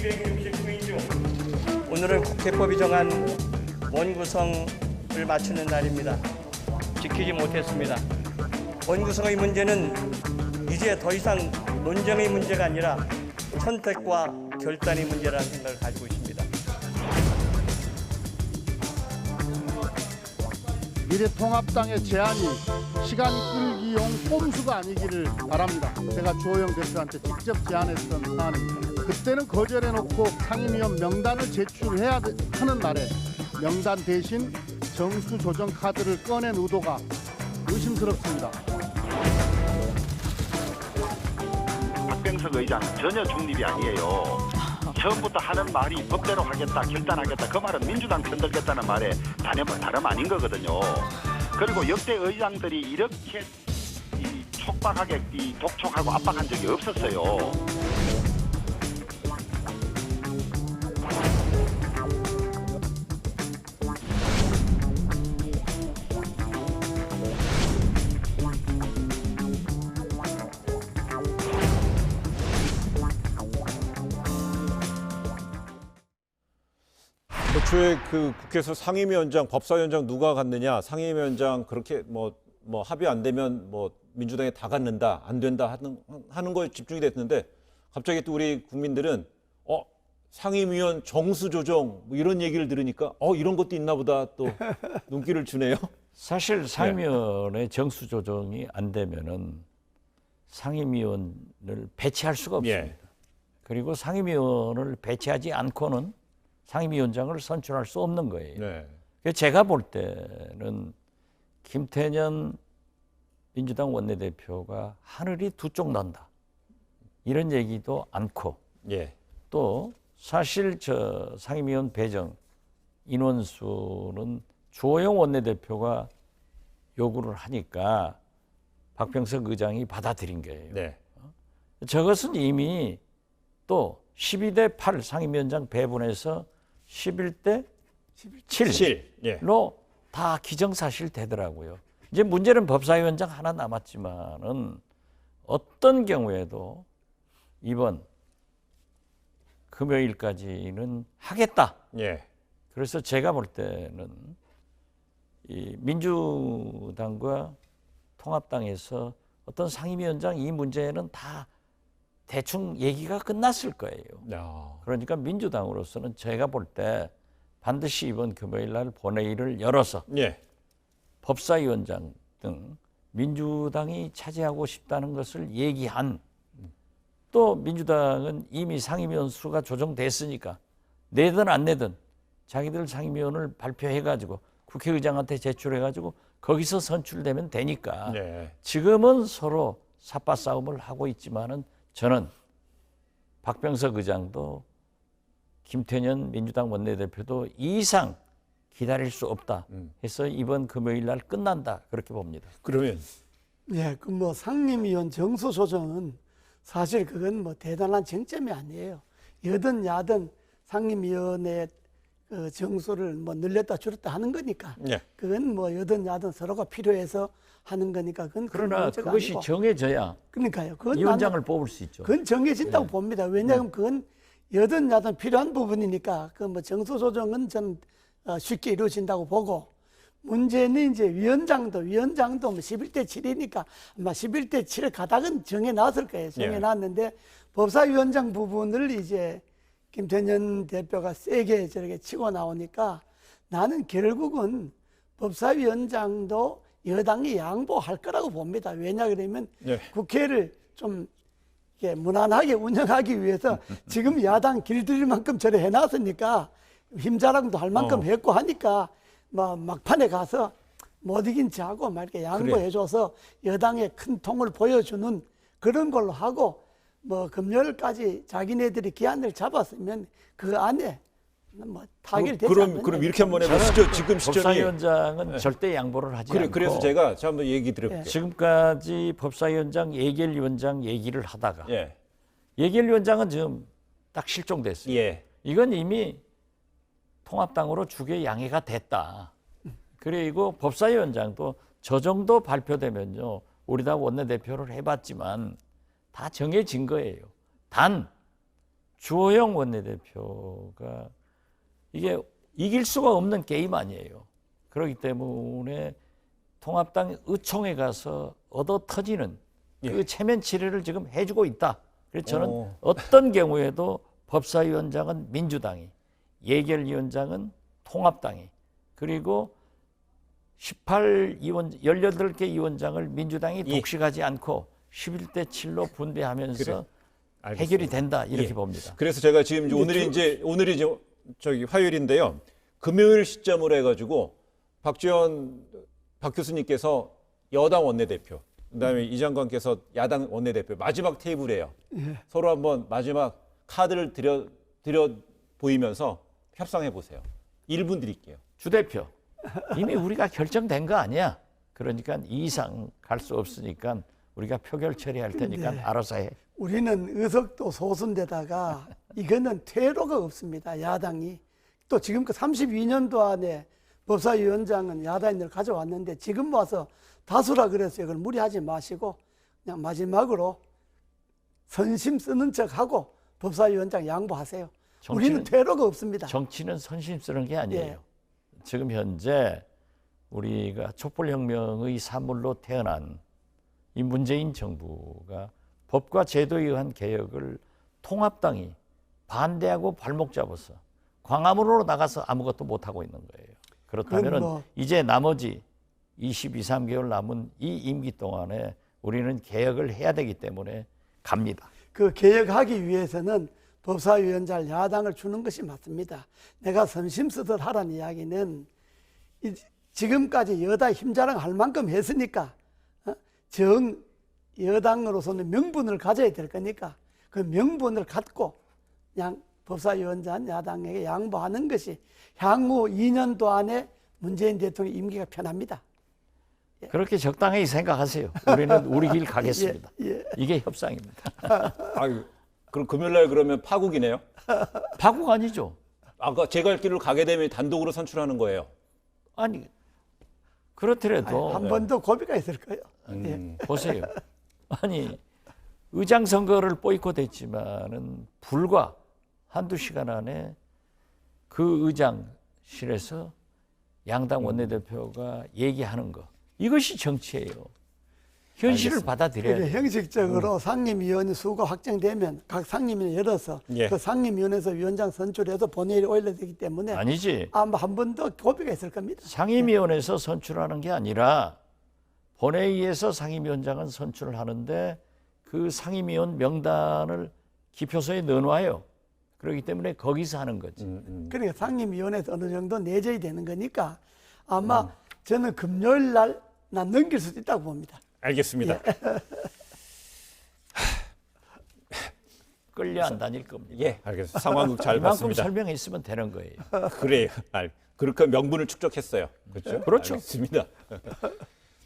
269인 중 오늘은 국회법이 정한 원구성을 마치는 날입니다. 지키지 못했습니다. 원구성의 문제는 이제 더 이상 논쟁의 문제가 아니라 선택과 결단의 문제라는 생각을 가지고 있습니다. 미래통합당의 제안이 시간 끌기용 꼼수가 아니기를 바랍니다. 제가 주호영 대표한테 직접 제안했던 사안입니다. 그때는 거절해놓고 상임위원 명단을 제출해야 하는 날에 명단 대신 정수 조정 카드를 꺼낸 의도가 의심스럽습니다. 박병석 의장 전혀 중립이 아니에요. 처음부터 하는 말이 법대로 하겠다, 결단하겠다. 그 말은 민주당 편들겠다는 말에 다름 아닌 거거든요. 그리고 역대 의장들이 이렇게 촉박하게 독촉하고 압박한 적이 없었어요. 애초에 그 국회에서 상임위원장, 법사위원장 누가 갔느냐, 상임위원장 그렇게 뭐 합의 안 되면 뭐 민주당에 다 갖는다, 안 된다 하는 거에 집중이 됐는데 갑자기 또 우리 국민들은 상임위원 정수 조정 뭐 이런 얘기를 들으니까 이런 것도 있나 보다 또 눈길을 주네요. 사실 상임위원회 정수 조정이 안 되면은 상임위원을 배치할 수가 없습니다. 예. 그리고 상임위원을 배치하지 않고는 상임위원장을 선출할 수 없는 거예요. 네. 그래서 제가 볼 때는 김태년 민주당 원내대표가 하늘이 두 쪽 난다 이런 얘기도 않고 예. 또 사실 저 상임위원 배정 인원수는 주호영 원내대표가 요구를 하니까 박병석 의장이 받아들인 거예요. 네. 저것은 이미 또 12대 8 상임위원장 배분해서 11대 7로 다 기정사실 되더라고요. 이제 문제는 법사위원장 하나 남았지만은 어떤 경우에도 이번 금요일까지는 하겠다. 예. 그래서 제가 볼 때는 이 민주당과 통합당에서 어떤 상임위원장 이 문제는 다 대충 얘기가 끝났을 거예요. 그러니까 민주당으로서는 제가 볼 때 반드시 이번 금요일 날 본회의를 열어서 예. 법사위원장 등 민주당이 차지하고 싶다는 것을 얘기한 또 민주당은 이미 상임위원 수가 조정됐으니까 내든 안 내든 자기들 상임위원을 발표해가지고 국회의장한테 제출해가지고 거기서 선출되면 되니까 네. 지금은 서로 삿바 싸움을 하고 있지만은 저는 박병석 의장도 김태년 민주당 원내대표도 이 이상 기다릴 수 없다 해서 이번 금요일 날 끝난다 그렇게 봅니다. 그러면 예, 그 뭐 상임위원 정수 조정은 사실 그건 뭐 대단한 쟁점이 아니에요. 여든 야든 상임위원회 그 정수를 뭐 늘렸다 줄였다 하는 거니까. 예. 그건 뭐 여든 야든 서로가 필요해서 하는 거니까 그건 그러나 문제가 그것이 아니고. 정해져야 그러니까요. 그건 위원장을 뽑을 수 있죠. 그건 정해진다고 봅니다. 왜냐하면 그건 여든 야든 필요한 부분이니까 그 뭐 정수 조정은 전 쉽게 이루어진다고 보고 문제는 이제 위원장도 뭐 11대 7이니까 아마 11대 7 가닥은 정해놨을 거예요. 정해놨는데 법사위원장 부분을 이제 김태년 대표가 세게 저렇게 치고 나오니까 나는 결국은 법사위원장도 여당이 양보할 거라고 봅니다. 왜냐 그러면 국회를 좀 이렇게 무난하게 운영하기 위해서 지금 야당 길들일 만큼 저래 해놨으니까 힘자랑도 할 만큼 했고 하니까 뭐 막판에 가서 못 이긴 체하고 막 이렇게 양보해줘서 여당의 큰 통을 보여주는 그런 걸로 하고 뭐 금요일까지 자기네들이 기한을 잡았으면 그 안에 뭐 타결되지 않는. 그럼 이렇게 한번 해보시죠. 지금 시점이 법사위원장은 절대 양보를 하지 않고. 그래서 제가 한번 얘기 드릴게요. 지금까지 법사위원장, 예결위원장 얘기를 하다가 예. 예결위원장은 지금 딱 실종됐어요. 예. 이건 이미 통합당으로 주계 양해가 됐다. 그리고 법사위원장도 저 정도 발표되면요. 우리 다 원내대표를 해봤지만 다 정해진 거예요. 단 주호영 원내대표가 이게 이길 수가 없는 게임 아니에요. 그렇기 때문에 통합당 의총에 가서 얻어 터지는 그 체면 치레를 지금 해주고 있다. 그래서 저는 어떤 경우에도 법사위원장은 민주당이, 예결위원장은 통합당이, 그리고 18개 위원장을 민주당이 독식하지 않고 11대 7로 분배하면서 해결이 된다 이렇게 봅니다. 그래서 제가 지금 오늘이 저기 화요일인데요. 금요일 시점으로 해가지고 박 교수님께서 여당 원내대표, 그다음에 이 장관께서 야당 원내대표 마지막 테이블이에요. 서로 한번 마지막 카드를 드려 보이면서 협상해 보세요. 1분 드릴게요. 주 대표, 이미 우리가 결정된 거 아니야. 그러니까 이 이상 갈 수 없으니까 우리가 표결 처리할 테니까 알아서 해. 우리는 의석도 소수인데다가 이거는 퇴로가 없습니다. 야당이. 또 지금 그 32년도 안에 법사위원장은 야당인을 가져왔는데 지금 와서 다수라 그랬어요. 그걸 무리하지 마시고 그냥 마지막으로 선심 쓰는 척하고 법사위원장 양보하세요. 우리는 퇴로가 없습니다. 정치는 선심 쓰는 게 아니에요. 예. 지금 현재 우리가 촛불혁명의 산물로 태어난 이 문재인 정부가 법과 제도에 의한 개혁을 통합당이 반대하고 발목 잡아서 광화문으로 나가서 아무것도 못하고 있는 거예요. 그렇다면 이제 나머지 22, 3개월 남은 이 임기 동안에 우리는 개혁을 해야 되기 때문에 갑니다. 그 개혁하기 위해서는 법사위원장 야당을 주는 것이 맞습니다. 내가 선심 쓰듯 하라는 이야기는 지금까지 여당 힘자랑할 만큼 했으니까 정 여당으로서는 명분을 가져야 될 거니까 그 명분을 갖고 그냥 법사위원장 야당에게 양보하는 것이 향후 2년도 안에 문재인 대통령 임기가 편합니다. 그렇게 적당히 생각하세요. 우리는 우리 길 가겠습니다. 이게 협상입니다. 아유, 그럼 금요일 날 그러면 파국이네요. 파국 아니죠. 아까 제가 할 길을 가게 되면 단독으로 선출하는 거예요. 아니 그렇더라도 한 번 더 고비가 있을 거예요. 보세요. 아니 의장 선거를 보이콧했지만은 불과 한두 시간 안에 그 의장실에서 양당 원내대표가 얘기하는 거 이것이 정치예요. 현실을 받아들여야 돼요. 형식적으로 상임위원회 수가 확정되면 각 상임위원 열어서 그 상임위원회에서 위원장 선출해서 본회의에 올려야 되기 때문에 아니지. 아마 한 번 더 고비가 있을 겁니다. 상임위원회에서 선출하는 게 아니라 본회의에서 상임위원장은 선출을 하는데 그 상임위원 명단을 기표소에 넣어놔요. 그렇기 때문에 거기서 하는 거지. 그러니까 상임위원회에서 어느 정도 내재이 되는 거니까 아마 저는 금요일 날 난 넘길 수도 있다고 봅니다. 알겠습니다. 끌려 안 다닐 겁니다. 예, 알겠습니다. 상황극 잘 이만큼 봤습니다. 설명했으면 되는 거예요. 그래요. 그렇게 명분을 축적했어요. 그렇죠? 그렇죠. 알겠습니다.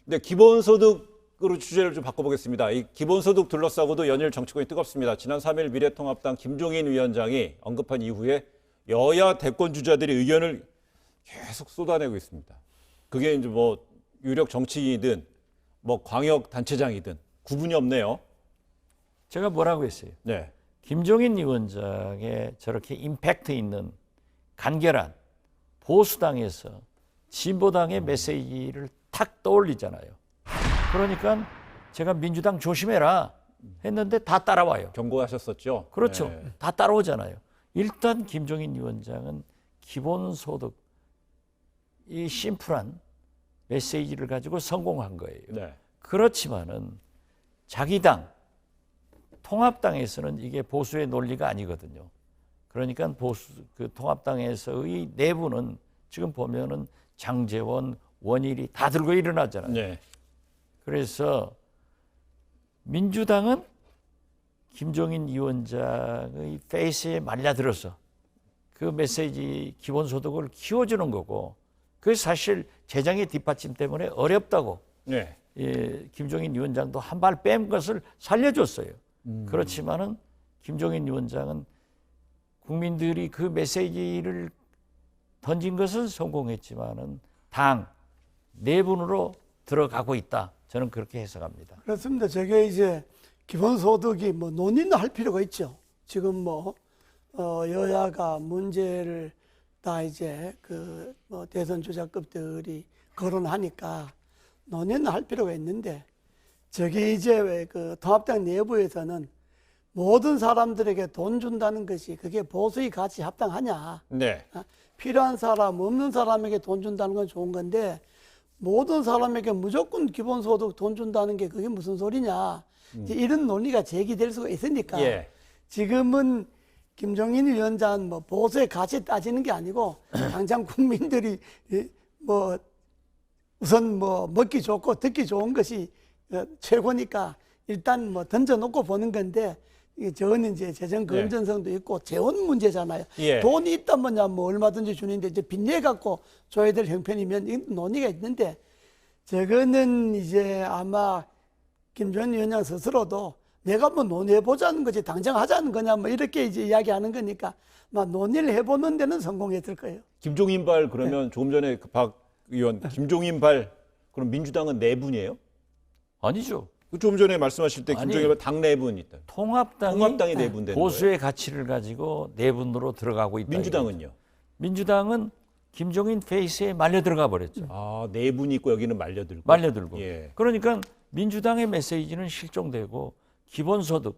근데 기본소득으로 주제를 좀 바꿔보겠습니다. 이 기본소득 둘러싸고도 연일 정치권이 뜨겁습니다. 지난 3일 미래통합당 김종인 위원장이 언급한 이후에 여야 대권 주자들이 의견을 계속 쏟아내고 있습니다. 그게 이제 뭐 유력 정치인이든 뭐 광역 단체장이든 구분이 없네요. 제가 뭐라고 했어요? 네. 김종인 위원장의 저렇게 임팩트 있는 간결한 보수당에서 진보당의 메시지를 탁 떠올리잖아요. 그러니까 제가 민주당 조심해라 했는데 다 따라와요. 경고하셨었죠. 그렇죠. 네. 다 따라오잖아요. 일단 김종인 위원장은 기본소득 이 심플한 메시지를 가지고 성공한 거예요. 네. 그렇지만은 자기 당 통합당에서는 이게 보수의 논리가 아니거든요. 그러니까 그 통합당에서의 내부는 지금 보면은 장제원, 원일이 다 들고 일어나잖아요. 네. 그래서 민주당은 김종인 위원장의 페이스에 말려들어서 그 메시지 기본소득을 키워주는 거고 그게 사실 재정의 뒷받침 때문에 어렵다고 네. 김종인 위원장도 한 발 뺀 것을 살려줬어요. 그렇지만은 김종인 위원장은 국민들이 그 메시지를 던진 것은 성공했지만은 당 내분으로 들어가고 있다. 저는 그렇게 해석합니다. 그렇습니다. 저게 이제 기본소득이 뭐 논의는 할 필요가 있죠. 지금 뭐 여야가 문제를 다 이제 뭐 대선 주자급들이 거론하니까 논의는 할 필요가 있는데 저게 이제 왜 통합당 내부에서는 모든 사람들에게 돈 준다는 것이 그게 보수의 가치 합당하냐? 네. 필요한 사람, 없는 사람에게 돈 준다는 건 좋은 건데 모든 사람에게 무조건 기본소득 돈 준다는 게 그게 무슨 소리냐? 이제 이런 논리가 제기될 수가 있으니까 예. 지금은 김종인 위원장 뭐 보수의 가치 따지는 게 아니고 당장 국민들이 뭐 우선 뭐 먹기 좋고 듣기 좋은 것이 최고니까 일단 뭐 던져놓고 보는 건데 저는 이제 재정 건전성도 있고 재원 문제잖아요. 예. 돈이 있다면야 뭐 얼마든지 주는데 이제 빚내 갖고 줘야 될 형편이면 이 논의가 있는데 저거는 이제 아마 김종인 위원장 스스로도 내가 뭐 논의해보자는 거지 당장 하자는 거냐 뭐 이렇게 이제 이야기하는 거니까 막 논의를 해보는 데는 성공했을 거예요. 김종인발 그러면 조금 전에 박 의원 김종인발 그럼 민주당은 네 분이에요? 아니죠. 좀 전에 말씀하실 때 아니, 김종인발 당 네 분 있다. 통합당이 네 분 되는 보수의 가치를 가지고 내분으로 들어가고 있다. 민주당은요? 민주당은 김종인 페이스에 말려 들어가 버렸죠. 아, 네 분이 있고 여기는 말려들고. 말려들고. 예. 그러니까 민주당의 메시지는 실종되고 기본소득,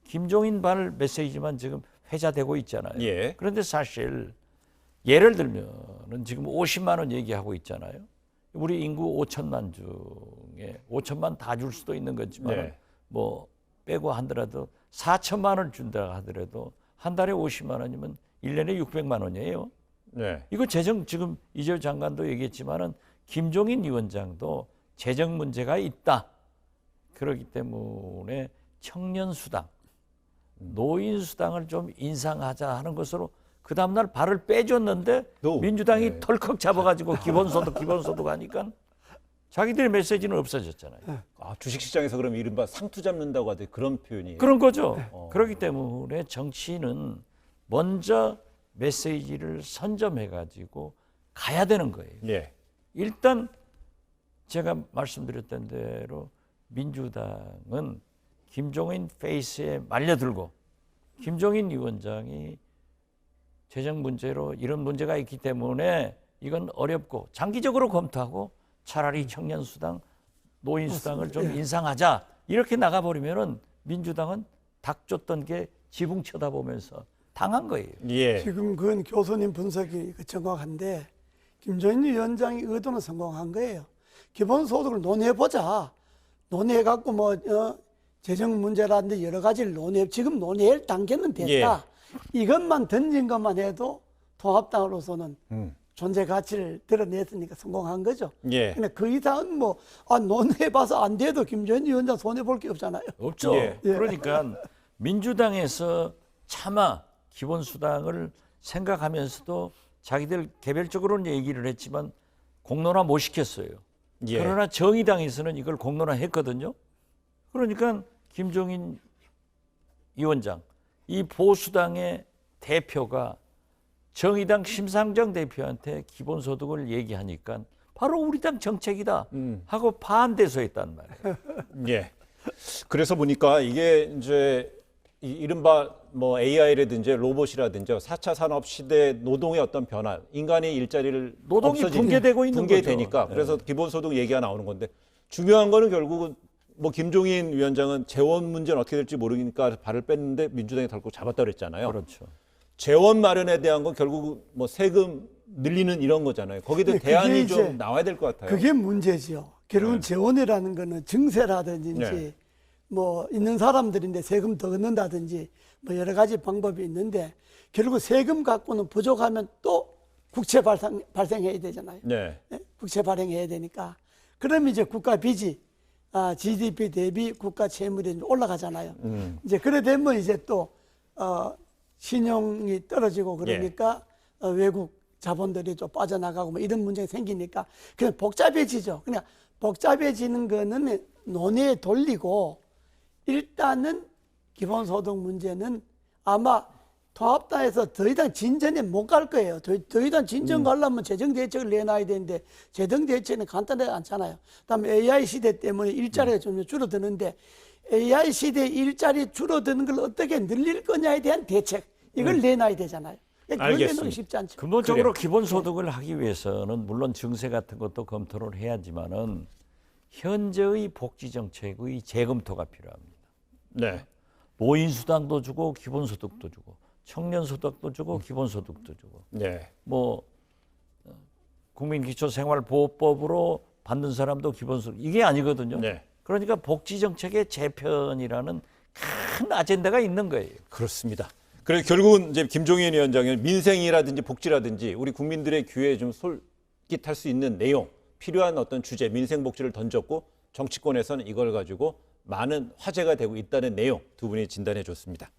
김종인발 메시지만 지금 회자되고 있잖아요. 예. 그런데 사실 예를 들면은 지금 50만 원 얘기하고 있잖아요. 우리 인구 5천만 중에 5천만 다 줄 수도 있는 거지만 네. 뭐 빼고 하더라도 4천만 원을 준다 하더라도 한 달에 50만 원이면 1년에 600만 원이에요. 네. 이거 재정 지금 이재호 장관도 얘기했지만은 김종인 위원장도 재정 문제가 있다. 그렇기 때문에 청년 수당, 노인 수당을 좀 인상하자 하는 것으로 그 다음날 발을 빼줬는데 민주당이 네. 덜컥 잡아가지고 기본소득 하니까 자기들의 메시지는 없어졌잖아요. 아, 주식시장에서 그럼 이른바 상투 잡는다고 하듯 그런 표현이. 그런 거죠. 그렇기 때문에 정치는 먼저 메시지를 선점해가지고 가야 되는 거예요. 예. 일단 제가 말씀드렸던 대로 민주당은 김종인 페이스에 말려들고 김종인 위원장이 재정 문제로 이런 문제가 있기 때문에 이건 어렵고 장기적으로 검토하고 차라리 청년수당, 노인수당을 좀 인상하자 이렇게 나가버리면은 민주당은 닭 쫓던 게 지붕 쳐다보면서 당한 거예요. 예. 지금 그건 교수님 분석이 정확한데 김종인 위원장의 의도는 성공한 거예요. 기본소득을 논의해보자. 논의해갖고 뭐 재정 문제라든지 여러 가지를 지금 논의할 단계는 됐다. 이것만 던진 것만 해도 통합당으로서는 존재 가치를 드러냈으니까 성공한 거죠. 예. 근데 그 이상은 뭐 논의해봐서 안 돼도 김종인 위원장 손해볼 게 없잖아요. 없죠. 예. 그러니까 민주당에서 차마 기본수당을 생각하면서도 자기들 개별적으로는 얘기를 했지만 공론화 못 시켰어요. 예. 그러나 정의당에서는 이걸 공론화했거든요. 그러니까 김종인 위원장, 이 보수당의 대표가 정의당 심상정 대표한테 기본소득을 얘기하니까 바로 우리 당 정책이다 하고 반대서했단 말이에요. 예. 그래서 보니까 이게 이제 이른바 뭐 AI라든지 로봇이라든지 4차 산업 시대 노동의 어떤 변화, 인간의 일자리를 노동이 붕괴되고 있는 붕괴되니까 거죠. 그래서 기본소득 얘기가 나오는 건데 중요한 거는 결국은 뭐 김종인 위원장은 재원 문제는 어떻게 될지 모르니까 발을 뺐는데 민주당이 덜컥 잡았다 그랬잖아요. 그렇죠. 재원 마련에 대한 건 결국 뭐 세금 늘리는 이런 거잖아요. 거기에 대한 대안이 좀 나와야 될 것 같아요. 그게 문제죠. 결국은 재원이라는 거는 증세라든지 네. 뭐 있는 사람들인데 세금 더 걷는다든지 뭐 여러 가지 방법이 있는데 결국 세금 갖고는 부족하면 또 국채 발생해야 되잖아요. 네. 국채 발행해야 되니까. 그러면 이제 국가 빚이 GDP 대비 국가 채무이 올라가잖아요. 이제 그래 되면 이제 또 신용이 떨어지고 그러니까 외국 자본들이 좀 빠져나가고 뭐 이런 문제가 생기니까 그냥 복잡해지죠. 그냥 복잡해지는 거는 논의에 돌리고 일단은 기본소득 문제는 아마 통합당에서 더 이상 진전에 못 갈 거예요. 더 이상 진전 가려면 재정대책을 내놔야 되는데 재정대책은 간단하지 않잖아요. 그다음에 AI 시대 때문에 일자리가 좀 줄어드는데 AI 시대 일자리 줄어드는 걸 어떻게 늘릴 거냐에 대한 대책 이걸 내놔야 되잖아요. 그걸 알겠습니다. 내놓기 쉽지 않죠. 근본적으로 기본소득을 하기 위해서는 물론 증세 같은 것도 검토를 해야지만은 현재의 복지 정책의 재검토가 필요합니다. 네. 노인수당도 주고 기본소득도 주고 청년소득도 주고 기본소득도 주고 네. 뭐 국민기초생활보호법으로 받는 사람도 기본소득 이게 아니거든요. 네. 그러니까 복지정책의 재편이라는 큰 아젠다가 있는 거예요. 그렇습니다. 그래서 결국은 이제 김종인 위원장은 민생이라든지 복지라든지 우리 국민들의 귀에 좀 솔깃할 수 있는 내용, 필요한 어떤 주제, 민생 복지를 던졌고 정치권에서는 이걸 가지고 많은 화제가 되고 있다는 내용 두 분이 진단해 줬습니다.